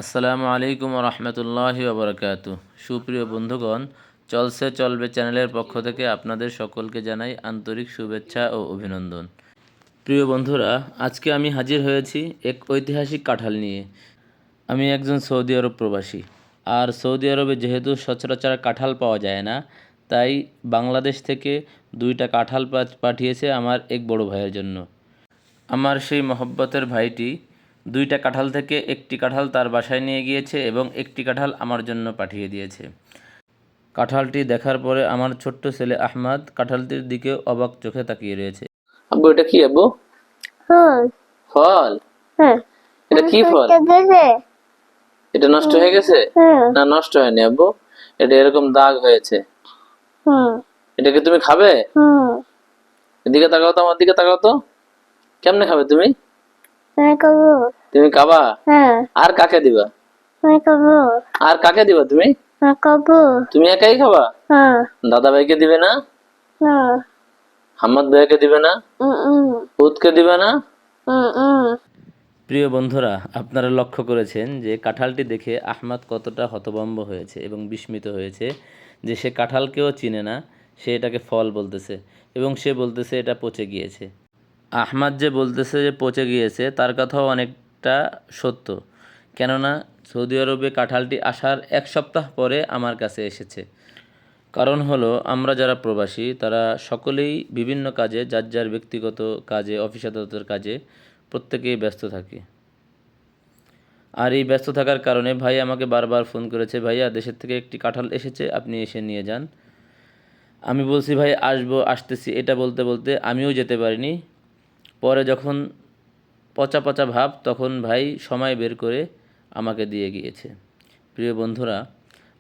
আসসালামু আলাইকুম রহমতুল্লাহি ওবরাকাতু। সুপ্রিয় বন্ধুগণ, চলছে চলবে চ্যানেলের পক্ষ থেকে আপনাদের সকলকে জানাই আন্তরিক শুভেচ্ছা ও অভিনন্দন। প্রিয় বন্ধুরা, আজকে আমি হাজির হয়েছি এক ঐতিহাসিক কাঁঠাল নিয়ে। আমি একজন সৌদি আরব প্রবাসী, আর সৌদি আরবে যেহেতু সচরাচর কাঁঠাল পাওয়া যায় না, তাই বাংলাদেশ থেকে 2টা কাঁঠাল পাঠিয়েছে আমার এক বড় ভাইয়ের জন্য। আমার সেই মহব্বতের ভাইটি 2টা কাঁঠাল থেকে একটি কাঁঠাল তার বাসায় নিয়ে গিয়েছে এবং একটি কাঁঠাল আমার জন্য পাঠিয়ে দিয়েছে। কাঁঠালটি দেখার পরে আমার ছোট্ট ছেলে আহমাদ কাঁঠালটির দিকে অবাক চোখে তাকিয়ে রয়েছে। আব্বু, এটা কি আব্বু? ফল। ফল? হ্যাঁ। এটা কি ফল? এটা নষ্ট হয়ে গেছে? না, নষ্ট হয়নি আব্বু, এটা এরকম দাগ হয়েছে। এটাকে তুমি খাবে? এদিকে তাকাও তো, আমার দিকে তাকাও তো। কেমনে খাবে তুমি? তুমি খাবা? আর কাকে দিবা? আর কাকে দিবা তুমি? তুমি একাই খাবা? দাদা ভাইকে দিবে না? হাম্মদ ভাইকে দিবে না? উদকে দিবে না? প্রিয় বন্ধুরা, আপনারা লক্ষ্য করেছেন যে কাঁঠালটি দেখে আহমদ কতটা হতভম্ব হয়েছে এবং বিস্মিত হয়েছে যে সে কাঁঠালকেও চিনে না, সে এটাকে ফল বলতেছে এবং সে বলতেছে এটা পচে গিয়েছে। আহমদ যে বলতেছে যে পচে গিয়েছে, তার কথাও অনেকটা সত্য, কেননা সৌদি আরবে কাঁঠালটি আসার 1 সপ্তাহ পরে আমার কাছে এসেছে। কারণ হলো, আমরা যারা প্রবাসী তারা সকলেই বিভিন্ন কাজে, যার যার ব্যক্তিগত কাজে, অফিস আদালতের কাজে প্রত্যেকেই ব্যস্ত থাকি। আর এই ব্যস্ত থাকার কারণে ভাই আমাকে বারবার ফোন করেছে, ভাইয়া দেশের থেকে একটি কাঁঠাল এসেছে, আপনি এসে নিয়ে যান। আমি বলছি ভাই আসতেছি, এটা বলতে বলতে আমিও যেতে পারিনি। পরে যখন পচা পচা ভাব, তখন ভাই সময় বের করে আমাকে দিয়ে গিয়েছে। প্রিয় বন্ধুরা,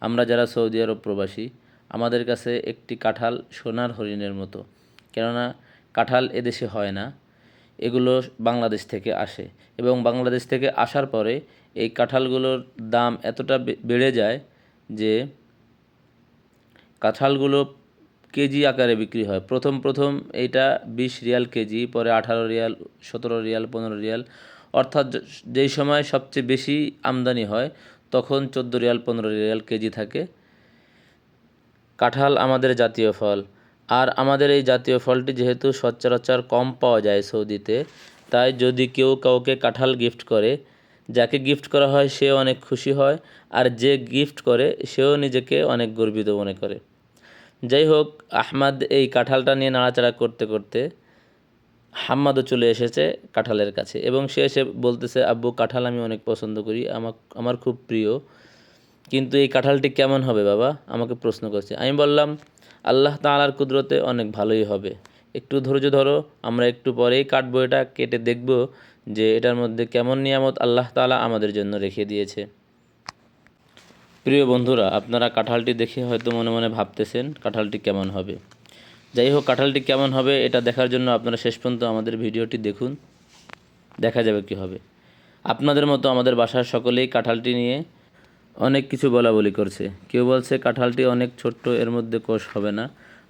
আমরা যারা সৌদি আরব প্রবাসী, আমাদের কাছে একটি কাঁঠাল সোনার হরিণের মতো, কেননা কাঁঠাল এদেশে হয় না, এগুলো বাংলাদেশ থেকে আসে এবং বাংলাদেশ থেকে আসার পরে এই কাঁঠালগুলোর দাম এতটা বেড়ে যায় যে কাঁঠালগুলো কেজি আকারে বিক্রি হয়। প্রথম এইটা 20 রিয়াল কেজি, পরে 18 রিয়াল, 17 রিয়াল, 15 রিয়াল, অর্থাৎ যেই সময় সবচেয়ে বেশি আমদানি হয় তখন 14 রিয়াল, 15 রিয়াল কেজি থাকে। কাঁঠাল আমাদের জাতীয় ফল, আর আমাদের এই জাতীয় ফলটি যেহেতু সচরাচর কম পাওয়া যায় সৌদিতে, তাই যদি কেউ কাউকে কাঁঠাল গিফট করে, যাকে গিফট করা হয় সে অনেক খুশি হয়, আর যে গিফট করে সেও নিজেকে অনেক গর্বিত মনে করে। যাই হোক, আহমাদ এই কাঁঠালটা নিয়ে নাড়াচাড়া করতে করতে হাম্মাদও চলে এসেছে কাঁঠালের কাছে এবং সে এসে বলতেছে, আব্বু কাঁঠাল আমি অনেক পছন্দ করি, আমার খুব প্রিয়, কিন্তু এই কাঁঠালটি কেমন হবে বাবা, আমাকে প্রশ্ন করছে। আমি বললাম, আল্লাহ তাআলার কুদরতে অনেক ভালোই হবে, একটু ধৈর্য ধরো, আমরা একটু পরেই কাটবো, এটা কেটে দেখব যে এটার মধ্যে কেমন নিয়ামত আল্লাহ তাআলা আমাদের জন্য রেখে দিয়েছে। প্রিয় বন্ধুরা, আপনারা কাঁঠালটি দেখে হয়তো মনে মনে ভাবতেছেন কাঁঠালটি কেমন হবে। যাই হোক, কাঁঠালটি কেমন হবে এটা দেখার জন্য আপনারা শেষ পর্যন্ত আমাদের ভিডিওটি দেখুন, দেখা যাবে কী হবে। আপনাদের মতো আমাদের বাসার সকলেই কাঁঠালটি নিয়ে অনেক কিছু বলাবলি করছে। কেউ বলছে কাঁঠালটি অনেক ছোট্ট, এর মধ্যে কোষ হবে না,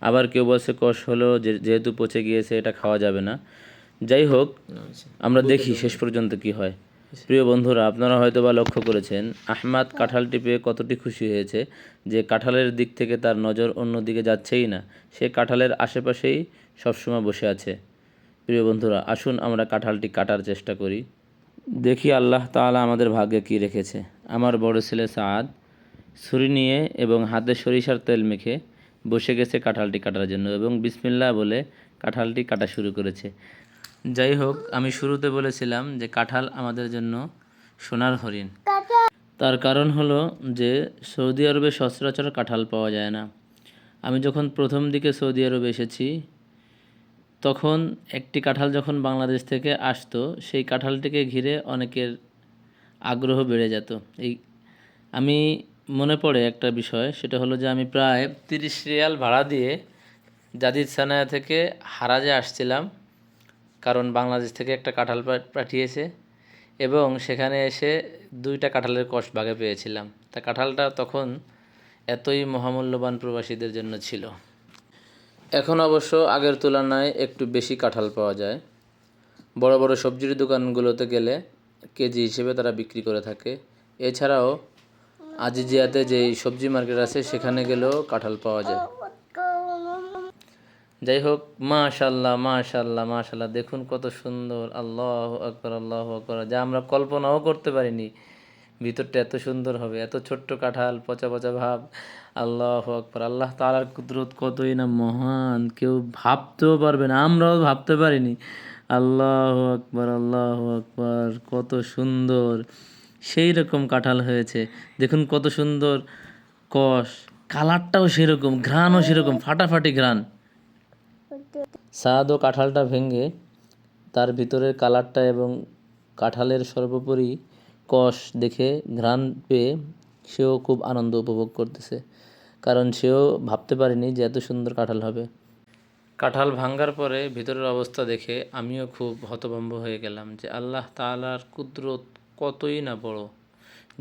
আবার কেউ বলছে কোষ হলেও যেহেতু পচে গিয়েছে এটা খাওয়া যাবে না। যাই হোক, আমরা দেখি শেষ পর্যন্ত কি হয়। প্রিয় বন্ধুরা, আপনারা হয়তো বা লক্ষ্য করেছেন আহমাদ কাঁঠালটি পেয়ে কতটি খুশি হয়েছে, যে কাঁঠালের দিক থেকে তার নজর অন্য দিকে যাচ্ছেই না, সে কাঁঠালের আশেপাশেই সবসময় বসে আছে। প্রিয় বন্ধুরা, আসুন আমরা কাঁঠালটি কাটার চেষ্টা করি, দেখি আল্লাহ তাআলা আমাদের ভাগ্যে কী রেখেছে। আমার বড় ছেলে সাদ ছুরি নিয়ে এবং হাতে সরিষার তেল মেখে বসে গেছে কাঁঠালটি কাটার জন্য এবং বিসমিল্লাহ বলে কাঁঠালটি কাটা শুরু করেছে। যাই হোক, আমি শুরুতে বলেছিলাম যে কাঁঠাল আমাদের জন্য সোনার হরিণ, তার কারণ হলো যে সৌদি আরবে সচরাচর কাঁঠাল পাওয়া যায় না। আমি যখন প্রথম দিকে সৌদি আরবে এসেছি, তখন একটি কাঁঠাল যখন বাংলাদেশ থেকে আসতো, সেই কাঁঠালটিকে ঘিরে অনেকের আগ্রহ বেড়ে যেত। আমি মনে পড়ে একটা বিষয়, সেটা হলো যে আমি প্রায় 30 রিয়াল ভাড়া দিয়ে জাদিদ সানায়া থেকে হারাজে আসছিলাম, কারণ বাংলাদেশ থেকে একটা কাঁঠাল পাঠিয়েছে এবং সেখানে এসে 2টা কাঁঠালের কষ ভাগে পেয়েছিলাম। তা কাঁঠালটা তখন এতই মহামূল্যবান প্রবাসীদের জন্য ছিল। এখন অবশ্য আগের তুলনায় একটু বেশি কাঁঠাল পাওয়া যায়। বড় বড় সবজির দোকানগুলোতে গেলে কেজি হিসেবে তারা বিক্রি করে থাকে এছাড়াও আজিজিয়াতে যেই সবজি মার্কেট আছে সেখানে গেলেও কাঁঠাল পাওয়া যায়। যাই হোক, মাশাল্লাহ মাশাল্লাহ মাশাল্লাহ, দেখুন কত সুন্দর, আল্লাহু আকবার আল্লাহু আকবার, যা আমরা কল্পনাও করতে পারিনি ভিতরটা এত সুন্দর হবে, এত ছোট্ট কাঁঠাল, পচা পচা ভাব। আল্লাহু আকবার, আল্লাহ তাআলার কুদরত কতই না মহান, কেউ ভাবতেও পারবে না, আমরাও ভাবতে পারিনি। আল্লাহু আকবার আল্লাহু আকবার, কত সুন্দর সেই রকম কাঁঠাল হয়েছে। দেখুন কত সুন্দর কষ, কালারটাও সেরকম, ঘ্রাণও সেরকম, ফাটাফাটি ঘ্রাণ। সাদ ও কাঁঠালটা ভেঙে তার ভিতরের কালারটা এবং কাঁঠালের সর্বোপরি কষ দেখে, ঘ্রাণ পেয়ে সেও খুব আনন্দ উপভোগ করতেছে, কারণ সেও ভাবতে পারেনি যে এত সুন্দর কাঁঠাল হবে। কাঁঠাল ভাঙ্গার পরে ভিতরের অবস্থা দেখে আমিও খুব হতভম্ব হয়ে গেলাম যে আল্লাহ তাআলার কুদরত কতই না বড়,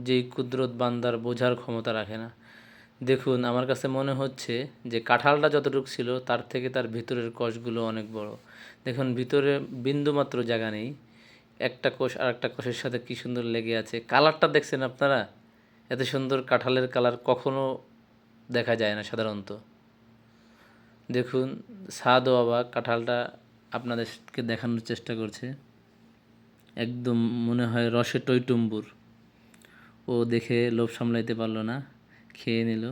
যেই কুদরত বান্দার বোঝার ক্ষমতা রাখে না। দেখুন, আমার কাছে মনে হচ্ছে যে কাঁঠালটা যতটুকু ছিল তার থেকে তার ভিতরের কোষগুলো অনেক বড়। দেখুন, ভিতরে বিন্দুমাত্র জায়গা নেই, একটা কোষ আর একটা কোষের সাথে কী সুন্দর লেগে আছে। কালারটা দেখছেন আপনারা? এত সুন্দর কাঁঠালের কালার কখনো দেখা যায় না সাধারণত। দেখুন, স্বাদ ও অবাক, কাঁঠালটা আপনাদেরকে দেখানোর চেষ্টা করছে, একদম মনে হয় রসে টইটুম্বুর। ও দেখে লোভ সামলাইতে পারলো না, খেয়ে নিল।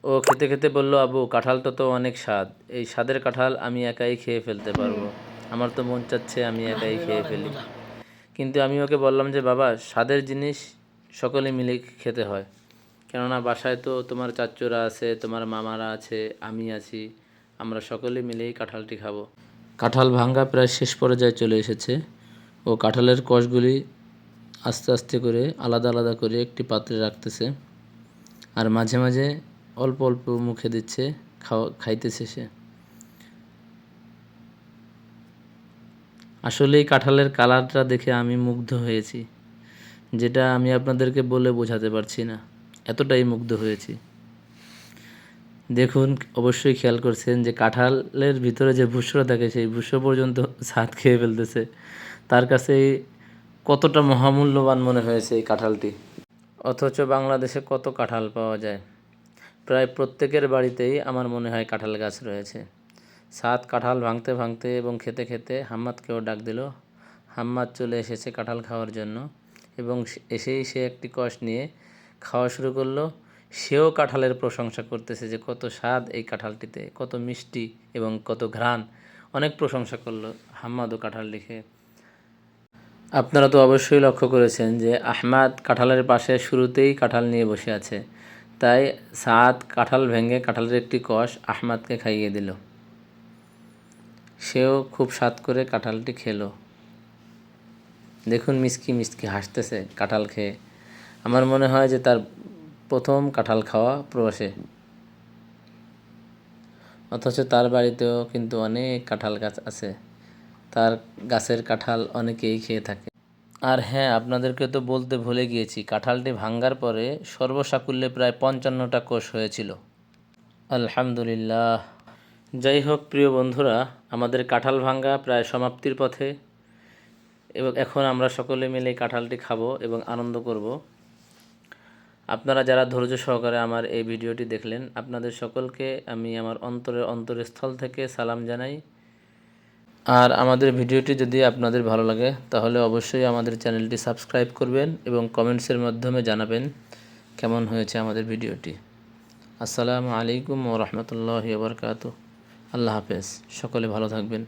ও খেতে খেতে বলল, আবু কাঁঠালটা তো অনেক স্বাদ, এই স্বাদের কাঁঠাল আমি একাই খেয়ে ফেলতে পারবো, আমার তো মন চাচ্ছে আমি একাই খেয়ে ফেলি। কিন্তু আমি ওকে বললাম যে বাবা, স্বাদের জিনিস সকলে মিলে খেতে হয়, কেননা বাসায় তো তোমার চাচ্চুরা আছে, তোমার মামারা আছে, আমি আছি, আমরা সকলে মিলেই কাঁঠালটি খাবো। কাঁঠাল ভাঙ্গা প্রায় শেষ পর্যায়ে চলে এসেছে। ও কাঁঠালের কষগুলি আস্তে আস্তে করে আলাদা আলাদা করে একটি পাত্রে রাখতেছে, আর মাঝে মাঝে অল্প অল্প মুখে দিচ্ছে, খাইতেছে সে। আসলেই কাঁঠালের কালারটা দেখে আমি মুগ্ধ হয়েছি, যেটা আমি আপনাদেরকে বলে বোঝাতে পারছি না, এতটাই মুগ্ধ হয়েছি। দেখুন, অবশ্যই খেয়াল করছেন যে কাঁঠালের ভিতরে যে ভুসরা থাকে সেই ভুসরা পর্যন্ত স্বাদ খেয়ে ফেলতেছে। তার কাছে কতটা মহামূল্যবান মনে হয়েছে এই কাঁঠালটি। অথচ বাংলাদেশে কত কাঁঠাল পাওয়া যায়, প্রায় প্রত্যেকের বাড়িতেই আমার মনে হয় কাঁঠাল গাছ রয়েছে। সাত কাঁঠাল ভাঙতে ভাঙতে এবং খেতে খেতে হাম্মাদকেও ডাক দিল। হাম্মাদ চলে এসেছে কাঁঠাল খাওয়ার জন্য, এবং এসেই সে একটি কষ নিয়ে খাওয়া শুরু করলো। সেও কাঁঠালের প্রশংসা করতেছে যে কত স্বাদ এই কাঁঠালটিতে, কত মিষ্টি এবং কত ঘ্রাণ, অনেক প্রশংসা করলো হাম্মাদও কাঁঠাল লিখে। আপনারা তো অবশ্যই লক্ষ্য করেছেন যে আহমাদ কাঁঠালের পাশে শুরুতেই কাঁঠাল নিয়ে বসে আছে, তাই সাদ কাঁঠাল ভেঙে কাঁঠালের একটি কষ আহমাদকে খাইয়ে দিল। সেও খুব স্বাদ করে কাঁঠালটি খেলো। দেখুন, মিষ্কি মিষ্কি হাসতেছে কাঁঠাল খেয়ে। আমার মনে হয় যে তার প্রথম কাঁঠাল খাওয়া প্রবাসে। অথচ তার বাড়িতেও কিন্তু অনেক কাঁঠাল গাছ আছে, তার গাছের কাঁঠাল অনেকেই খেয়ে থাকে। আর হ্যাঁ, আপনাদেরকে তো বলতে ভুলে গিয়েছি, কাঁঠালটি ভাঙ্গার পরে সর্বসাকুল্যে প্রায় 55টা কোষ হয়েছিল। আলহামদুলিল্লাহ। যাই হোক প্রিয় বন্ধুরা, আমাদের কাঁঠাল ভাঙ্গা প্রায় সমাপ্তির পথে, এবং এখন আমরা সকলে মিলে কাঁঠালটি খাবো এবং আনন্দ করব। আপনারা যারা ধৈর্য সহকারে আমার এই ভিডিওটি দেখলেন, আপনাদের সকলকে আমি আমার অন্তরস্থল থেকে সালাম জানাই। আর আমাদের ভিডিওটি যদি আপনাদের ভালো লাগে তাহলে অবশ্যই আমাদের চ্যানেলটি সাবস্ক্রাইব করবেন এবং কমেন্টসের মাধ্যমে জানাবেন কেমন হয়েছে আমাদের ভিডিওটি। আসসালামু আলাইকুম ওয়া রাহমাতুল্লাহি ওয়া বারাকাতুহু। আল্লাহ হাফেজ, সকলে ভালো থাকবেন।